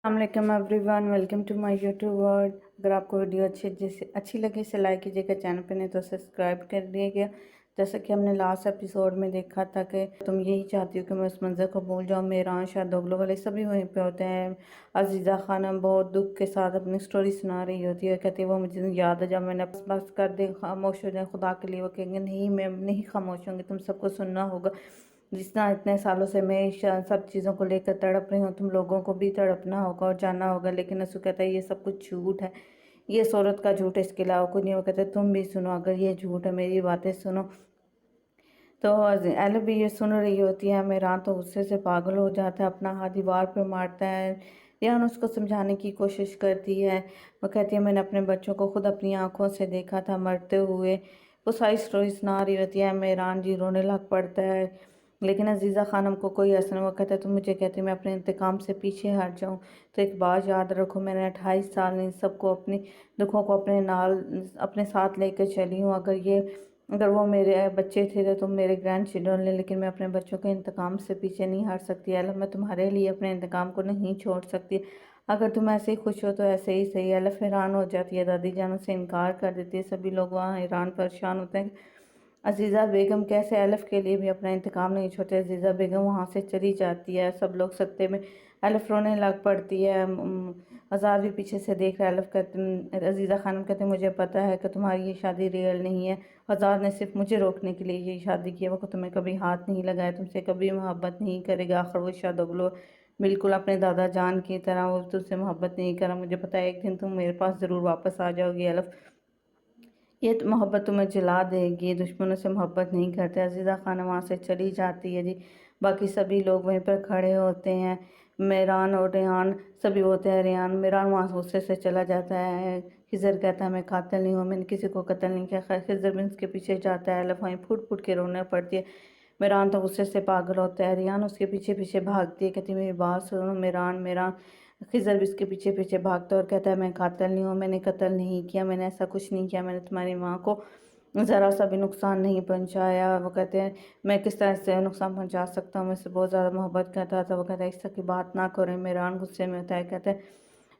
अस्सलाम वालेकुम everyone, welcome to my YouTube world. अगर आपको वीडियो अच्छी लगे इसे लाइक कीजिएगा, चैनल पे नहीं तो सब्सक्राइब कर दीजिएगा। जैसा कि हमने लास्ट एपिसोड में देखा था कि तुम यही चाहती हो कि मैं उस मंज़र को भूल जाऊँ। मेहरान, शायद दोगलो वाले सभी वहीं पे होते हैं। अजीज़ा खानम बहुत दुख के साथ अपनी स्टोरी सुना रही होती है। कहती है वो मुझे याद है जब मैंने बस कर दे, खामोश हो जाए खुदा के लिए। वो कहेंगे नहीं, मैं नहीं खामोश होंगी, तुम सबको सुनना होगा। जिस तरह इतने सालों से मैं सब चीज़ों को लेकर तड़प रही हूँ, तुम लोगों को भी तड़पना होगा और जानना होगा। लेकिन असू कहता है ये सब कुछ झूठ है, ये इस औरत का झूठ है, इसके अलावा कुछ नहीं। वो कहते तुम भी सुनो, अगर ये झूठ है मेरी बातें सुनो। तो एल भी ये सुन रही होती है। मेहरान तो गुस्से से पागल हो जाता है, अपना हाथ दीवार पे मारता है। रेहान उसको समझाने की कोशिश करती है। वो कहती है मैंने अपने बच्चों को खुद अपनी आंखों से देखा था मरते हुए। वो सारी स्टोरी सुना रही होती है। मेहरान जी रोने लग पड़ता है, लेकिन अजीज़ा खानम को कोई असर नहीं। वो कहता है तुम मुझे कहती मैं अपने इंतकाम से पीछे हट जाऊँ, तो एक बात याद रखो, मैंने 28 साल इन सबको अपनी दुखों को अपने साथ लेकर चली हूँ। अगर वो मेरे बच्चे थे तो तुम मेरे ग्रैंड चिल्ड्रन ले, लेकिन मैं अपने बच्चों के इंतकाम से पीछे नहीं हट सकती। एलफ मैं तुम्हारे लिए अपने इंतकाम को नहीं छोड़ सकती। अगर तुम ऐसे ही खुश हो तो ऐसे ही सही। एलफ हैरान हो जाती है, दादी जान से इनकार कर देती है। सभी लोग वहाँ हैरान परेशान होते हैं। अजीज़ा बेगम कैसे एलफ के लिए भी अपना इंतकाम नहीं छोड़ते। अजीज़ा बेगम वहाँ से चली जाती है। सब लोग सत्ते में, एलफ रोने लग पड़ती है। आज़ाद भी पीछे से देख रहा है। एलफ कहते, अजीज़ा खानम कहते मुझे पता है कि तुम्हारी ये शादी रियल नहीं है। आज़ाद ने सिर्फ मुझे रोकने के लिए ये शादी की है। वो तुम्हें कभी हाथ नहीं लगाया, तुमसे कभी मोहब्बत नहीं करेगा। आखिर वो शायद अगलो बिल्कुल अपने दादा जान की तरह वो तुझसे मोहब्बत नहीं करा। मुझे पता है एक दिन तुम मेरे पास ज़रूर वापस आ जाओगी एलफ। ये मोहब्बत तुम्हें जला देगी। दुश्मनों से मोहब्बत नहीं करते। अजीज़ा खानम वहाँ से चली जाती है जी। बाकी सभी लोग वहीं पर खड़े होते हैं। मेहरान और रेहान सभी होते हैं। रेहान मेहरान वहाँ से गुस्से से चला जाता है। खिज़र कहता है मैं कातिल नहीं हूँ, मैंने किसी को कत्ल नहीं किया। खैर खिज़र भी उसके पीछे जाता है। एलफ वहीं फुट फुट के रोने पड़ती है। मेहरान तो गुस्से से पागल होता है। रेहान उसके पीछे पीछे भागती है, कहती मेरी बात सुनो मेहरान। मेहरान खिज़र भी इसके पीछे पीछे भागता है और कहता है मैं कातिल नहीं हूँ, मैंने कत्ल नहीं किया, मैंने ऐसा कुछ नहीं किया, मैंने तुम्हारी माँ को ज़रा सा भी नुकसान नहीं पहुँचाया। वो कहते हैं मैं किस तरह से नुकसान पहुँचा सकता हूँ, मुझसे बहुत ज़्यादा मोहब्बत करता था। वो कहता है इस तरह की बात ना करें। मेहरान गुस्से में होता है, कहते हैं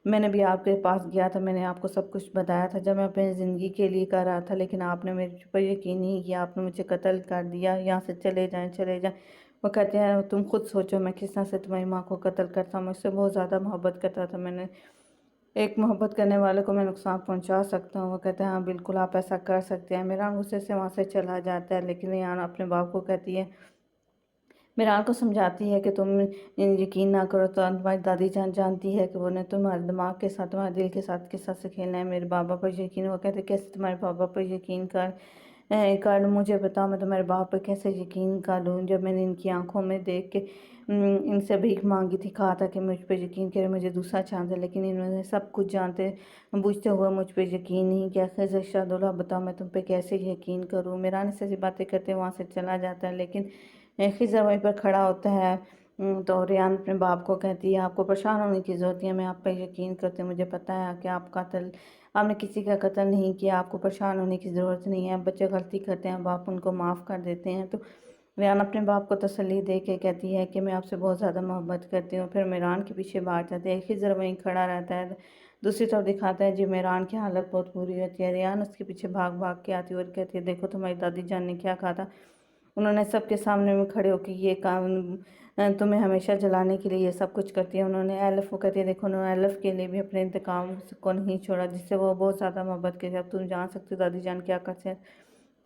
मैंने भी आपके पास गया था, मैंने आपको सब कुछ बताया था जब मैं अपनी ज़िंदगी के लिए कर रहा था, लेकिन आपने मेरे पर यकीन नहीं किया, आपने मुझे कत्ल कर दिया। यहाँ से चले जाएं, चले जाएं। वो कहते हैं तुम खुद सोचो मैं किस तरह से तुम्हारी माँ को कत्ल करता, मुझसे बहुत ज़्यादा मोहब्बत करता था। मैंने एक मोहब्बत करने वाले को मैं नुकसान पहुंचा सकता हूँ। वो कहते हैं हाँ बिल्कुल आप ऐसा कर सकते हैं। मेरा गुस्से से वहाँ से चला जाता है, लेकिन रेहान अपने बाप को कहती है, मेरान को समझाती है कि तुम यकीन ना करो। तो तुम्हारी दादी जान जानती है कि वो ने तुम्हारे दिमाग के साथ, तुम्हारे दिल के साथ किस तरह से खेलना है। मेरे बाबा पर यकीन। वो कहते कैसे तुम्हारे बाबा पर यकीन कर मुझे बताओ, मैं तुम्हारे बाप पर कैसे यकीन कर लूँ जब मैंने इनकी आंखों में देख के इनसे भीख मांगी थी, कहा था कि मुझ पर यकीन करे, मुझे दूसरा चांस है, लेकिन इन्होंने सब कुछ जानते बूझते हुए मुझ पर यकीन नहीं किया। खैर शाहदुल्ला बताओ मैं तुम पे कैसे यकीन करूँ। मेरान से ऐसी बातें करते वहाँ से चला जाता है, लेकिन खिज़र वहीं पर खड़ा होता है। तो रेहान अपने बाप को कहती है आपको परेशान होने की ज़रूरत है, मैं आप पर यकीन करती हूँ, मुझे पता है कि आपने किसी का कत्ल नहीं किया, आपको परेशान होने की ज़रूरत नहीं है। बच्चे गलती करते हैं, बाप उनको माफ़ कर देते हैं। तो रेहान अपने बाप को तसल्ली दे के कहती है कि मैं आपसे बहुत ज़्यादा मोहब्बत करती हूँ। फिर मेहरान के पीछे भाग जाते हैं। खिज़र वहीं खड़ा रहता है। दूसरी तरफ दिखाता है जी मेहरान की हालत बहुत बुरी होती है। रेहान उसके पीछे भाग भाग के आती है और कहती है देखो तुम्हारी दादी जान ने क्या कहा था। उन्होंने सबके सामने में खड़े होकर ये काम तुम्हें हमेशा जलाने के लिए ये सब कुछ करती है। उन्होंने एलफ को कहती है देखो उन्होंने एलफ के लिए भी अपने इंतकाम को नहीं छोड़ा, जिससे वो बहुत ज़्यादा मोहब्बत की। अब तुम जान सकते हो दादी जान क्या करते हैं।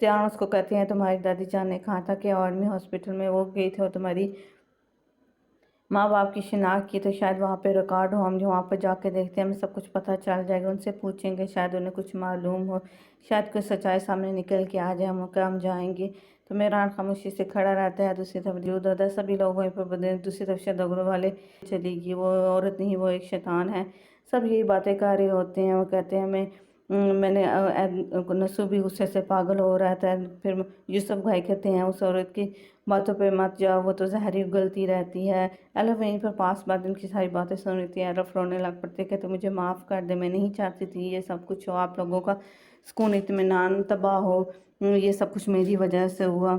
त्यान उसको कहती हैं तुम्हारी दादी जान ने कहा था कि आर्मी हॉस्पिटल में वो गई थी और तुम्हारी माँ बाप की शिनाख्त की, तो शायद वहाँ पे रिकॉर्ड हो, हम जो वहाँ पर जाके देखते हैं हमें सब कुछ पता चल जाएगा। उनसे पूछेंगे, शायद उन्हें कुछ मालूम हो, शायद कोई सच्चाई सामने निकल के आ जाए, हम जाएंगे। तो मेहरान खामोशी से खड़ा रहता है। दूसरी तरफ दूध होता है, सभी लोग वहीं पर बदले। दूसरी तरफ शदगरो वाले चलेगी, वो औरत नहीं वो एक शैतान है। सब यही बातें कर रहे होते हैं। वो कहते हैं नसू भी गुस्से से पागल हो रहा था। फिर यूसुफ भाई कहते हैं उस औरत की बातों पे मत जाओ, वो तो जहरी उगलती रहती है। एलफ वहीं पर पास बाद उनकी सारी बातें सुन रही थी। एलफ रोने लग पड़ते कहते मुझे माफ़ कर दे, मैं नहीं चाहती थी ये सब कुछ हो, आप लोगों का सुकून इत्मीनान तबाह हो, ये सब कुछ मेरी वजह से हुआ।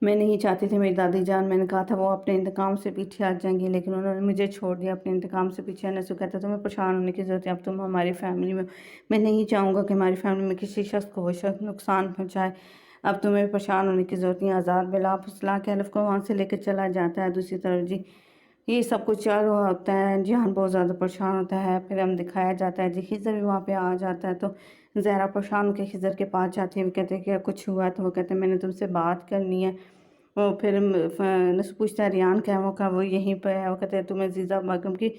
मैं नहीं चाहती थी मेरी दादी जान, मैंने कहा था वो अपने इंतकाम से पीछे हट जाएंगी, लेकिन उन्होंने मुझे छोड़ दिया अपने इंतकाम से पीछे हटने से। कहता तुम्हें परेशान होने की ज़रूरत है, अब तुम हमारी फैमिली में, मैं नहीं चाहूँगा कि हमारी फैमिली में किसी शख्स को वो शख्स नुकसान पहुँचाए, अब तुम्हें परेशान होने की ज़रूरत नहीं। आज़ाद बिला फुसला के हलफ को वहाँ से लेकर चला जाता है। दूसरी तरफ जी ये सब कुछ चल रहा होता है, जिहान बहुत ज़्यादा परेशान होता है। फिर हम दिखाया जाता है जी खिज़र भी वहाँ पे आ जाता है, तो ज़हरा परेशान होकर खिज़र के पास जाती है। वो कहते हैं क्या कुछ हुआ, तो वो कहते हैं मैंने तुमसे बात करनी है। और फिर नस पूछता है रियान क्या मौका, वो यहीं पर है। वो कहते हैं तुम्हें जीजा बेगम की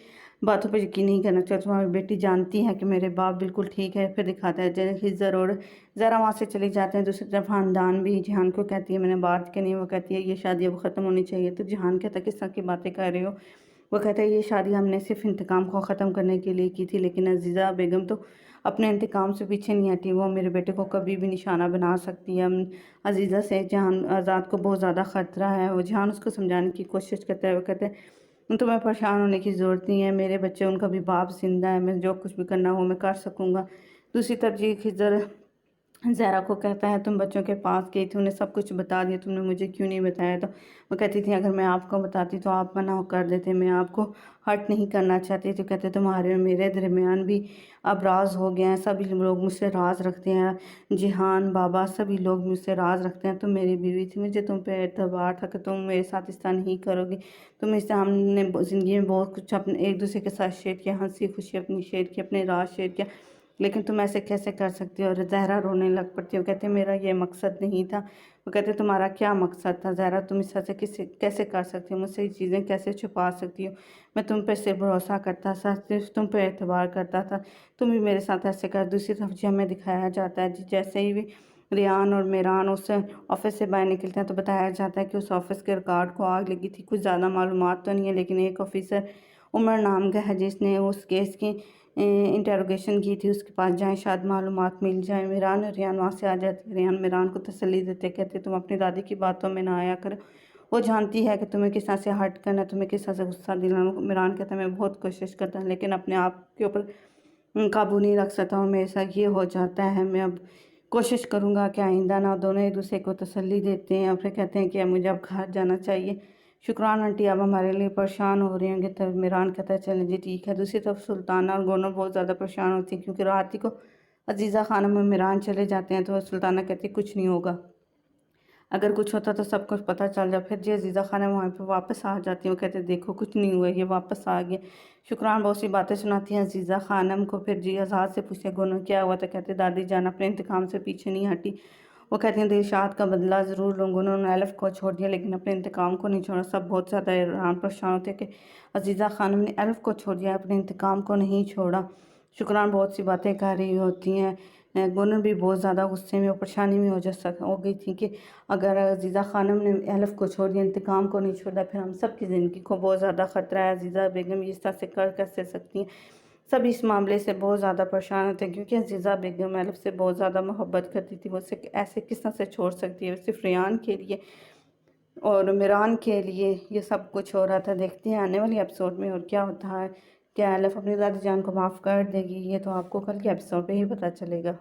बातों पर यकीन नहीं करना चाहिए, तुम्हारी बेटी जानती है कि मेरे बाप बिल्कुल ठीक है। फिर दिखाता है जैसे हिजर और ज़रा वहाँ से चले जाते हैं। दूसरी तरफ खानदान भी जहान को कहती है मैंने बात करनी है। वो कहती है ये शादी अब ख़त्म होनी चाहिए। तो जहान कहता है किस तरह की बातें कर रहे हो। वो कहता है ये शादी हमने सिर्फ इंतकाम को ख़त्म करने के लिए की थी, लेकिन अजीज़ा बेगम तो अपने इंतकाम से पीछे नहीं हटी, वो मेरे बेटे को कभी भी निशाना बना सकती है। अजीज़ा से जहान आज़ाद को बहुत ज़्यादा ख़तरा है। वो जहान उसको समझाने की कोशिश करता है। वो कहते हैं तुम्हें परेशान होने की ज़रूरत नहीं है, मेरे बच्चे उनका भी बाप ज़िंदा है, मैं जो कुछ भी करना हो मैं कर सकूँगा। दूसरी तरफ जी खिज़र ज़हरा को कहता है तुम बच्चों के पास गई थी, उन्हें सब कुछ बता दिया, तुमने मुझे क्यों नहीं बताया। तो वो कहती थी अगर मैं आपको बताती तो आप मना कर देते, मैं आपको हर्ट नहीं करना चाहती। तो कहते तुम्हारे और मेरे दरमियान भी अब राज हो गया है, सभी लोग मुझसे राज रखते हैं, जिहान बाबा सभी लोग मुझसे राज रखते हैं। तुम मेरी बीवी थी, मुझे तुम पे एतबार था कि तुम मेरे साथ इस तरह नहीं करोगी। तुम इससे हमने ज़िंदगी में बहुत कुछ अपने एक दूसरे के साथ शेयर किया, हंसी खुशी अपनी शेयर की, अपने राज शेयर किया, लेकिन तुम ऐसे कैसे कर सकती हो। और ज़हरा रोने लग पड़ती है। वो कहते मेरा ये मकसद नहीं था। वो कहते तुम्हारा क्या मकसद था ज़हरा, तुम इस तरह से कैसे कर सकती हो, मुझसे ये चीज़ें कैसे छुपा सकती हो। मैं तुम पे सिर्फ भरोसा करता था, सिर्फ तुम पे एतबार करता था, तुम भी मेरे साथ ऐसे कर। दूसरी तरफ जी हमें दिखाया जाता है जैसे ही रियान और मेरान उस ऑफिस से बाहर निकलते हैं तो बताया जाता है कि उस ऑफिस के रिकॉर्ड को आग लगी थी। कुछ ज़्यादा मालूमात तो नहीं है, लेकिन एक ऑफिसर उमर नाम का है जिसने उस केस की इंटरोगेशन की थी, उसके पास जाएं शायद मालूमात मिल जाए। मेरान और रियान वहाँ से आ जाते हैं। रियान मेरान को तसल्ली देते कहते तुम अपनी दादी की बातों में ना आया करो, वो जानती है कि तुम्हें किस तरह से हर्ट करना है, तुम्हें किस तरह से गुस्सा दिलाना। मेरान कहता है मैं बहुत कोशिश करता हूँ लेकिन अपने आप के ऊपर काबू नहीं रख सकता हूँ, मेरे साथ ये हो जाता है। मैं अब कोशिश करूँगा कि आइंदा ना। दोनों एक दूसरे को तसल्ली देते हैं और फिर कहते हैं कि अब मुझे अब घर जाना चाहिए, शुक्रान आंटी अब हमारे लिए परेशान हो रही होंगे। तब मेरान कहता है चलें जी ठीक है। दूसरी तरफ सुल्ताना और गोनो बहुत ज़्यादा परेशान होती है क्योंकि रात ही को अजीज़ा खानम और मेरान चले जाते हैं। तो सुल्ताना कहती है कुछ नहीं होगा, अगर कुछ होता तो सब कुछ पता चल जाए। फिर जी अजीज़ा खानम वहाँ पर वापस आ जाती है। वो कहते देखो कुछ नहीं हुआ, ये वापस आ गया। शुक्रान बहुत सी बातें सुनाती हैं अजीज़ा खानम को। फिर जी आज़ाद से पूछे गोनो क्या हुआ, तो कहते दादी जान अपने इंतकाम से पीछे नहीं हटी। वो कहते हैं दिलशाद का बदला ज़रूर लूँगा, उन्होंने एलफ को छोड़ दिया लेकिन अपने इंतकाम को नहीं छोड़ा। सब बहुत ज़्यादा हैरान परेशान होते कि अजीज़ा खानम ने एलफ को छोड़ दिया, अपने इंतकाम को नहीं छोड़ा। शुक्रान बहुत सी बातें कर रही होती हैं। गुनर भी बहुत ज़्यादा गुस्से में और परेशानी में हो गई थी कि अगर अजीज़ा खानम ने एलफ को छोड़ दिया, इंतकाम को नहीं छोड़ा, फिर हम सब की ज़िंदगी को बहुत ज़्यादा ख़तरा है। अजीज़ा बेगम इस तरह से कर कैसे सकती हैं। सब इस मामले से बहुत ज़्यादा परेशान होते हैं क्योंकि अजीज़ा बेगम एलफ से बहुत ज़्यादा मोहब्बत करती थी, वो उसे ऐसे किस तरह से छोड़ सकती है। सिर्फ रियान के लिए और मिरान के लिए ये सब कुछ हो रहा था। देखते हैं आने वाले एपिसोड में और क्या होता है। क्या एलफ अपनी दादी जान को माफ़ कर देगी, ये तो आपको कल के एपिसोड पे ही पता चलेगा।